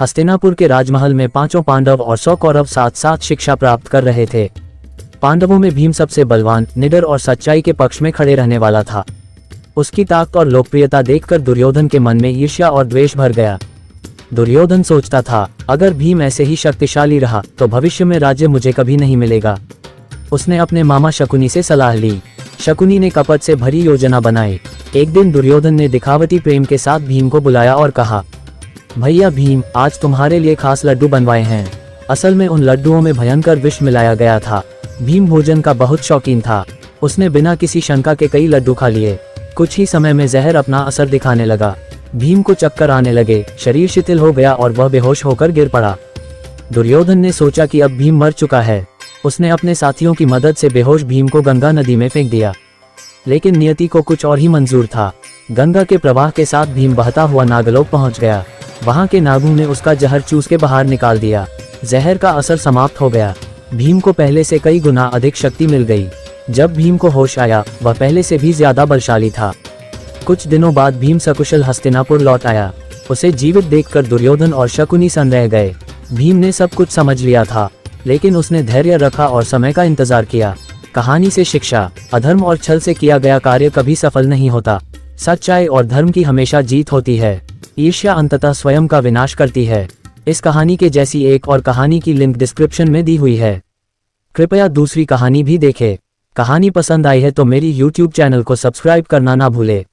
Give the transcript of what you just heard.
हस्तिनापुर के राजमहल में 5 पांडव और 100 कौरव साथ साथ शिक्षा प्राप्त कर रहे थे। पांडवों में भीम सबसे बलवान, निडर और सच्चाई के पक्ष में खड़े रहने वाला था। उसकी ताकत और लोकप्रियता देखकर दुर्योधन के मन में ईर्ष्या और द्वेष भर गया। दुर्योधन सोचता था, अगर भीम ऐसे ही शक्तिशाली रहा तो भविष्य में राज्य मुझे कभी नहीं मिलेगा। उसने अपने मामा शकुनी से सलाह ली। शकुनी ने कपट से भरी योजना बनाई। एक दिन दुर्योधन ने दिखावटी प्रेम के साथ भीम को बुलाया और कहा, भैया भीम, आज तुम्हारे लिए खास लड्डू बनवाए हैं। असल में उन लड्डुओं में भयंकर विष मिलाया गया था। भीम भोजन का बहुत शौकीन था। उसने बिना किसी शंका के कई लड्डू खा लिए। कुछ ही समय में जहर अपना असर दिखाने लगा। भीम को चक्कर आने लगे, शरीर शिथिल हो गया और वह बेहोश होकर गिर पड़ा। दुर्योधन ने सोचा कि अब भीम मर चुका है। उसने अपने साथियों की मदद से बेहोश भीम को गंगा नदी में फेंक दिया। लेकिन नियति को कुछ और ही मंजूर था। गंगा के प्रवाह के साथ भीम बहता हुआ नागलोक पहुंच गया। वहां के नागों ने उसका जहर चूस के बाहर निकाल दिया। जहर का असर समाप्त हो गया। भीम को पहले से कई गुना अधिक शक्ति मिल गई। जब भीम को होश आया, वह पहले से भी ज्यादा बलशाली था। कुछ दिनों बाद भीम सकुशल हस्तिनापुर लौट आया। उसे जीवित देखकर दुर्योधन और शकुनी सन्न रह गए। भीम ने सब कुछ समझ लिया था, लेकिन उसने धैर्य रखा और समय का इंतजार किया। कहानी से शिक्षा, अधर्म और छल से किया गया कार्य कभी सफल नहीं होता। सच्चाई और धर्म की हमेशा जीत होती है। ईर्ष्या अंततः स्वयं का विनाश करती है। इस कहानी के जैसी एक और कहानी की लिंक डिस्क्रिप्शन में दी हुई है। कृपया दूसरी कहानी भी देखें। कहानी पसंद आई है तो मेरी YouTube चैनल को सब्सक्राइब करना ना भूले।